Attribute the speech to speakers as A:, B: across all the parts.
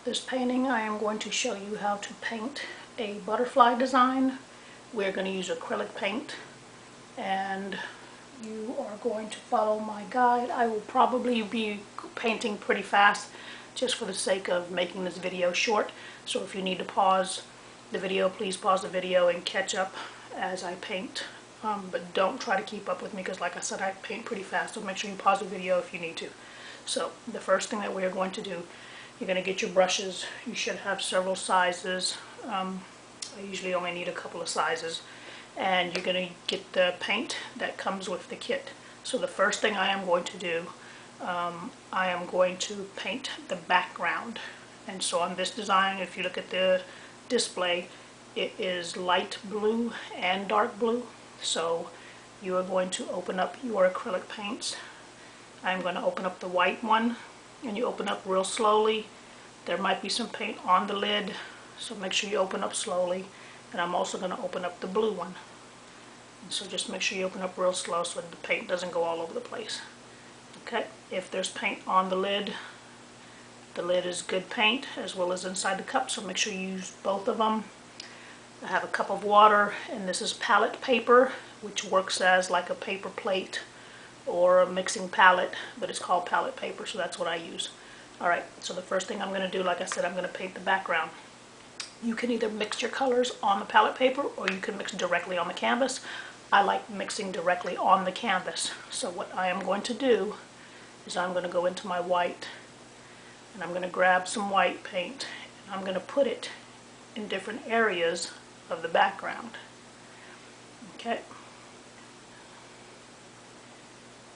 A: This painting I am going to show you how to paint a butterfly design. We're going to use acrylic paint and you are going to follow my guide. I will probably be painting pretty fast just for the sake of making this video short. So if you need to pause the video, please pause the video and catch up as I paint. But don't try to keep up with me because like I said, I paint pretty fast, so make sure you pause the video if you need to. So the first thing that we are going to do, you're going to get your brushes. You should have several sizes. I usually only need a couple of sizes. And you're going to get the paint that comes with the kit. So the first thing I am going to do, I am going to paint the background. And so on this design, if you look at the display, it is light blue and dark blue. So you are going to open up your acrylic paints. I'm going to open up the white one, and you open up real slowly. There might be some paint on the lid, so make sure you open up slowly. And I'm also going to open up the blue one. And so just make sure you open up real slow so the paint doesn't go all over the place. Okay, if there's paint on the lid is good paint as well as inside the cup, so make sure you use both of them. I have a cup of water, and this is palette paper, which works as like a paper plate or a mixing palette, but it's called palette paper, so that's what I use. Alright, so the first thing I'm going to do, like I said, I'm going to paint the background. You can either mix your colors on the palette paper or you can mix directly on the canvas. I like mixing directly on the canvas. So what I am going to do is I'm going to go into my white, and I'm going to grab some white paint, and I'm going to put it in different areas of the background. Okay.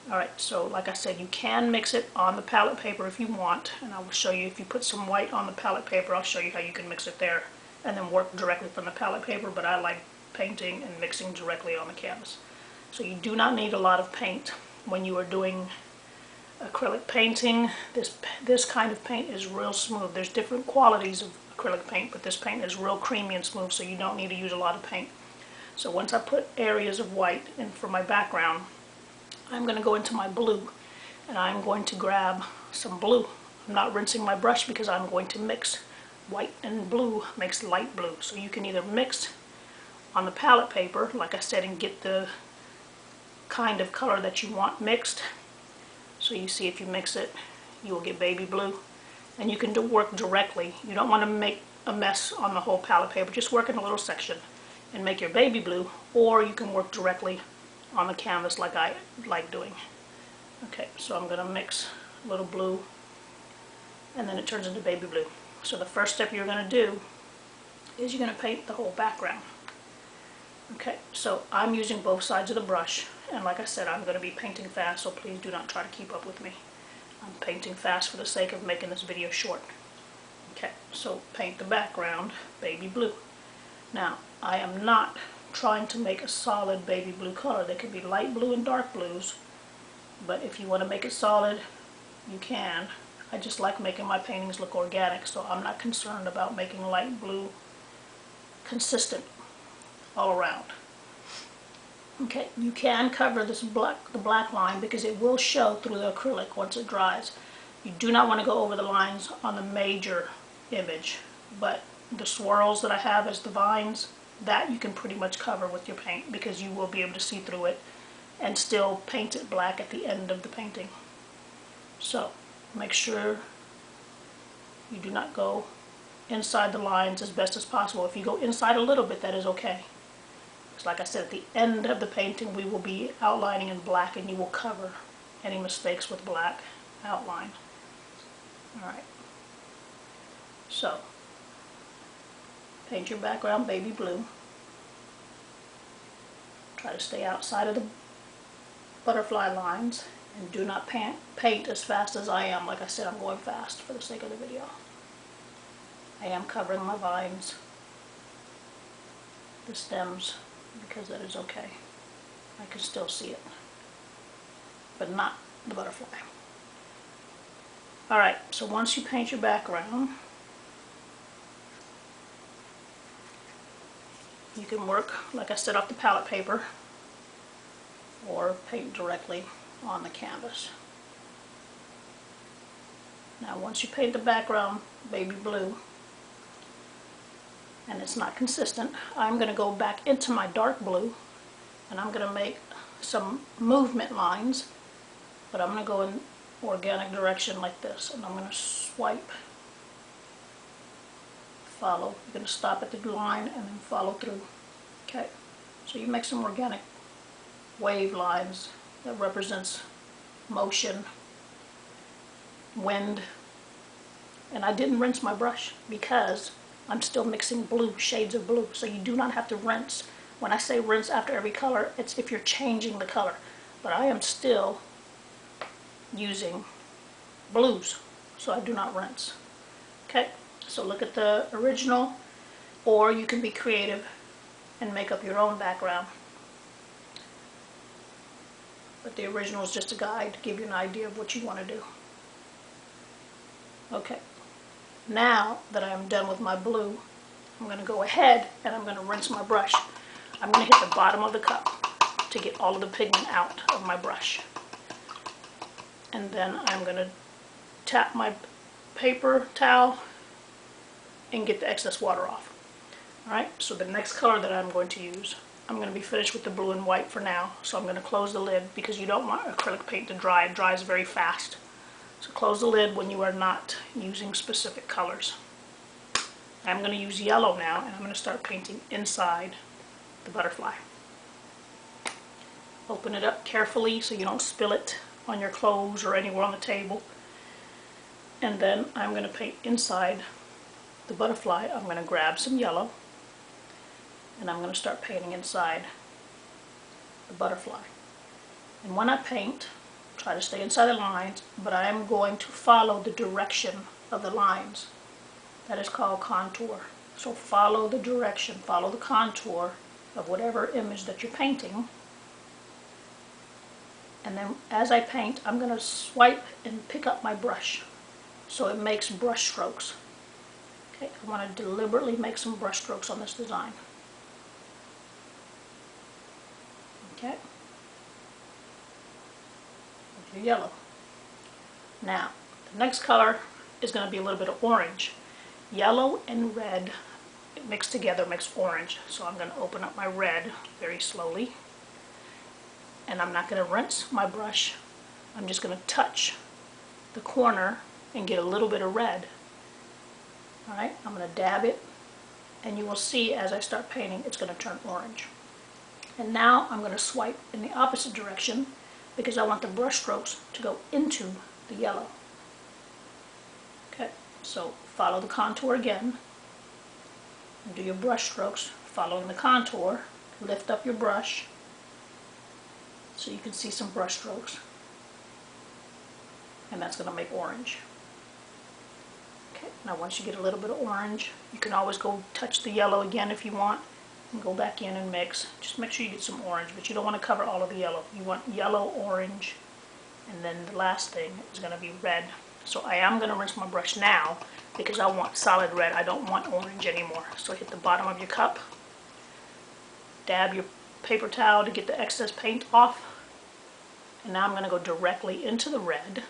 A: Alright, so like I said, you can mix it on the palette paper if you want, and I will show you if you put some white on the palette paper, I'll show you how you can mix it there and then work directly from the palette paper, but I like painting and mixing directly on the canvas. So you do not need a lot of paint when you are doing acrylic painting. This kind of paint is real smooth. There's different qualities of acrylic paint, but this paint is real creamy and smooth, so you don't need to use a lot of paint. So once I put areas of white in for my background, I'm going to go into my blue, and I'm going to grab some blue. I'm not rinsing my brush because I'm going to mix. White and blue makes light blue, so you can either mix on the palette paper, like I said, and get the kind of color that you want mixed. So you see, if you mix it, you will get baby blue, and you can work directly. You don't want to make a mess on the whole palette paper, just work in a little section and make your baby blue, or you can work directly on the canvas like I like doing. Okay, so I'm going to mix a little blue, and then it turns into baby blue. So the first step you're going to do is you're going to paint the whole background. Okay, so I'm using both sides of the brush, and like I said, I'm going to be painting fast, so please do not try to keep up with me. I'm painting fast for the sake of making this video short. Okay, so paint the background baby blue. Now, I am not trying to make a solid baby blue color. They could be light blue and dark blues, but if you want to make it solid, you can. I just like making my paintings look organic, so I'm not concerned about making light blue consistent all around. Okay, you can cover this the black line because it will show through the acrylic once it dries. You do not want to go over the lines on the major image, but the swirls that I have as the vines, that you can pretty much cover with your paint because you will be able to see through it and still paint it black at the end of the painting. So make sure you do not go inside the lines as best as possible. If you go inside a little bit, that is okay. Because like I said, at the end of the painting we will be outlining in black, and you will cover any mistakes with black outline. Alright, so paint your background baby blue. Try to stay outside of the butterfly lines, and do not paint as fast as I am. Like I said, I'm going fast for the sake of the video. I am covering my vines, the stems, because that is okay. I can still see it, but not the butterfly. Alright, so once you paint your background, you can work, like I said, off the palette paper or paint directly on the canvas. Now once you paint the background baby blue, and it's not consistent, I'm going to go back into my dark blue and I'm going to make some movement lines, but I'm going to go in organic direction like this, and I'm going to swipe, follow. You're going to stop at the line and then follow through. Okay, so you make some organic wave lines that represents motion, wind, and I didn't rinse my brush because I'm still mixing blue, shades of blue, so you do not have to rinse. When I say rinse after every color, it's if you're changing the color, but I am still using blues, so I do not rinse. Okay, so look at the original, or you can be creative and make up your own background. But the original is just a guide to give you an idea of what you want to do. Okay, now that I'm done with my blue, I'm going to go ahead and I'm going to rinse my brush. I'm going to hit the bottom of the cup to get all of the pigment out of my brush. And then I'm going to tap my paper towel and get the excess water off. Alright, so the next color that I'm going to use, I'm going to be finished with the blue and white for now, so I'm going to close the lid because you don't want acrylic paint to dry. It dries very fast. So close the lid when you are not using specific colors. I'm going to use yellow now, and I'm going to start painting inside the butterfly. Open it up carefully so you don't spill it on your clothes or anywhere on the table. And then I'm going to paint inside the butterfly. I'm going to grab some yellow and I'm going to start painting inside the butterfly. And when I paint, try to stay inside the lines, but I am going to follow the direction of the lines. That is called contour. So follow the direction, follow the contour of whatever image that you're painting. And then as I paint, I'm going to swipe and pick up my brush so it makes brush strokes. Okay, I want to deliberately make some brush strokes on this design. Okay, with your yellow. Now, the next color is going to be a little bit of orange. Yellow and red mixed together makes orange. So I'm going to open up my red very slowly. And I'm not going to rinse my brush. I'm just going to touch the corner and get a little bit of red. Alright, I'm going to dab it, and you will see as I start painting it's going to turn orange. And now I'm going to swipe in the opposite direction because I want the brush strokes to go into the yellow. Okay, so follow the contour again and do your brush strokes following the contour. Lift up your brush so you can see some brush strokes, and that's going to make orange. Okay, now once you get a little bit of orange, you can always go touch the yellow again if you want and go back in and mix. Just make sure you get some orange, but you don't want to cover all of the yellow. You want yellow, orange, and then the last thing is going to be red. So I am going to rinse my brush now because I want solid red. I don't want orange anymore. So hit the bottom of your cup, dab your paper towel to get the excess paint off, and now I'm going to go directly into the red,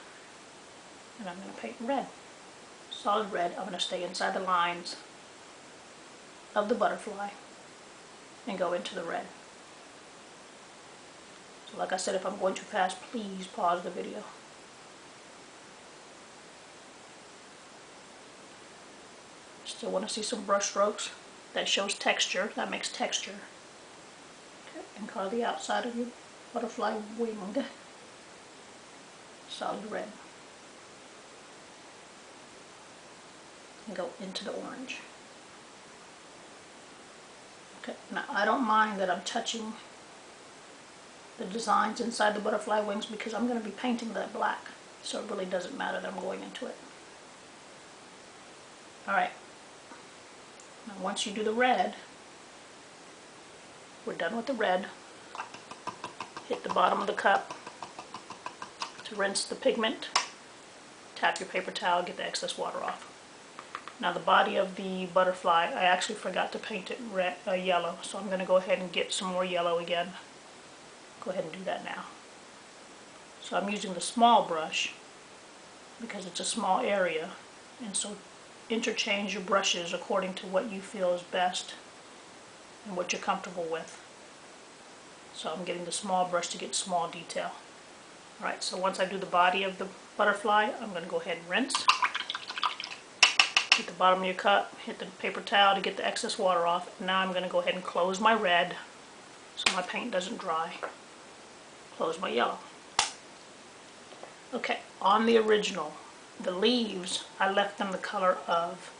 A: and I'm going to paint red, solid red. I'm going to stay inside the lines of the butterfly and go into the red. So like I said, if I'm going too fast, please pause the video. Still want to see some brush strokes. That shows texture, that makes texture. And color the outside of your butterfly wing solid red. And go into the orange. Okay, now I don't mind that I'm touching the designs inside the butterfly wings because I'm going to be painting that black. So it really doesn't matter that I'm going into it. Alright. Now once you do the red, we're done with the red. Hit the bottom of the cup to rinse the pigment. Tap your paper towel, get the excess water off. Now the body of the butterfly, I actually forgot to paint it red, yellow, so I'm going to go ahead and get some more yellow again. Go ahead and do that now. So I'm using the small brush because it's a small area, and so interchange your brushes according to what you feel is best and what you're comfortable with. So I'm getting the small brush to get small detail. Alright, so once I do the body of the butterfly, I'm going to go ahead and rinse. Get the bottom of your cup, hit the paper towel to get the excess water off. And now I'm going to go ahead and close my red so my paint doesn't dry. Close my yellow. Okay, on the original, the leaves, I left them the color of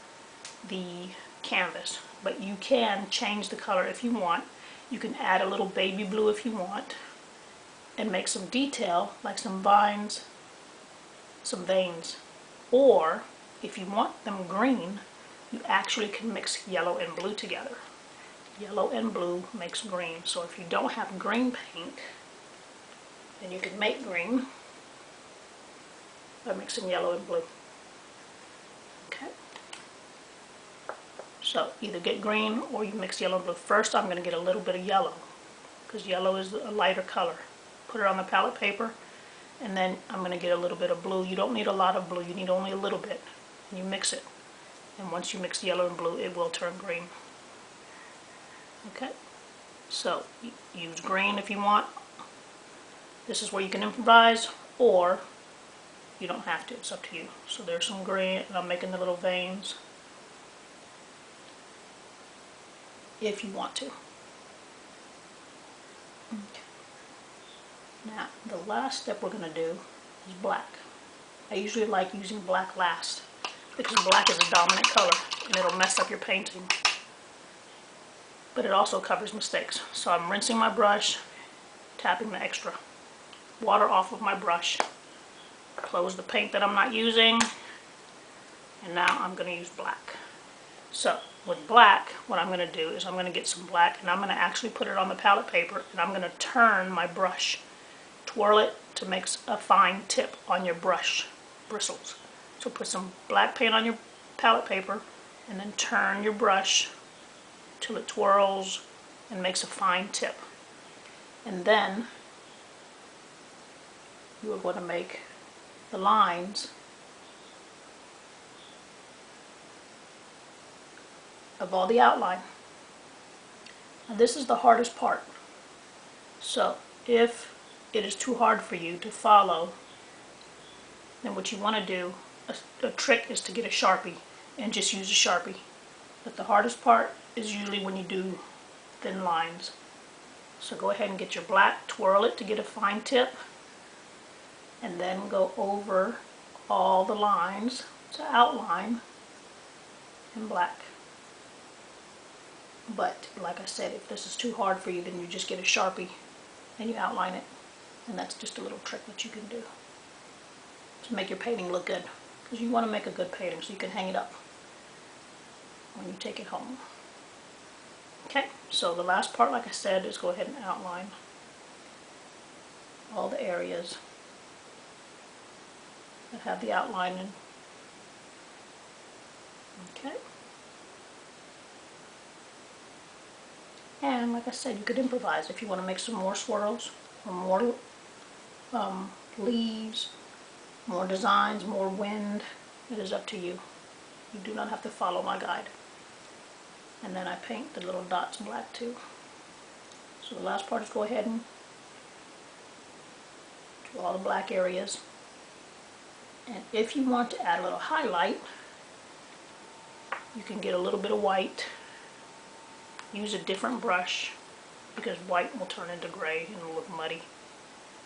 A: the canvas, but you can change the color if you want. You can add a little baby blue if you want and make some detail like some vines, some veins. Or if you want them green, you actually can mix yellow and blue together. Yellow and blue makes green. So if you don't have green paint, then you can make green by mixing yellow and blue. Okay. So either get green or you mix yellow and blue. First I'm going to get a little bit of yellow because yellow is a lighter color. Put it on the palette paper and then I'm going to get a little bit of blue. You don't need a lot of blue, you need only a little bit. You mix it, and once you mix yellow and blue it will turn green. Okay, so use green if you want. This is where you can improvise, or you don't have to, it's up to you. So there's some green and I'm making the little veins if you want to. Okay. Now the last step we're going to do is black. I usually like using black last because black is a dominant color and it'll mess up your painting. But it also covers mistakes. So I'm rinsing my brush, tapping the extra water off of my brush, close the paint that I'm not using, and now I'm going to use black. So with black, what I'm going to do is I'm going to get some black and I'm going to actually put it on the palette paper and I'm going to turn my brush, twirl it to make a fine tip on your brush bristles. So put some black paint on your palette paper and then turn your brush till it twirls and makes a fine tip. And then you are going to make the lines of all the outline. Now this is the hardest part. So if it is too hard for you to follow, then what you want to do, a trick is to get a Sharpie and just use a Sharpie. But the hardest part is usually when you do thin lines. So go ahead and get your black, twirl it to get a fine tip, and then go over all the lines to outline in black. But like I said, if this is too hard for you, then you just get a Sharpie and you outline it. And that's just a little trick that you can do to make your painting look good. Because you want to make a good painting so you can hang it up when you take it home. Okay, so the last part, like I said, is go ahead and outline all the areas that have the outlining. Okay. And like I said, you could improvise if you want to make some more swirls or more leaves, more designs, more wind. It is up to you. You do not have to follow my guide. And then I paint the little dots black too. So the last part is go ahead and do all the black areas. And if you want to add a little highlight, you can get a little bit of white. Use a different brush because white will turn into gray and will look muddy.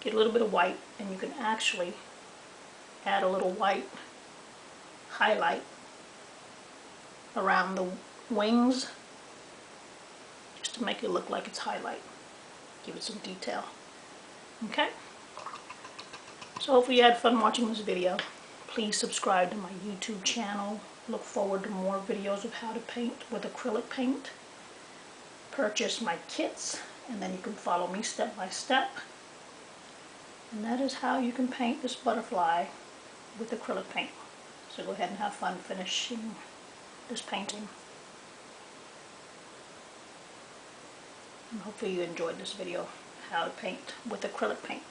A: Get a little bit of white and you can actually add a little white highlight around the wings just to make it look like it's highlight. Give it some detail. Okay? So hopefully you had fun watching this video. Please subscribe to my YouTube channel. Look forward to more videos of how to paint with acrylic paint. Purchase my kits and then you can follow me step by step. And that is how you can paint this butterfly with acrylic paint. So go ahead and have fun finishing this painting. And hopefully you enjoyed this video, how to paint with acrylic paint.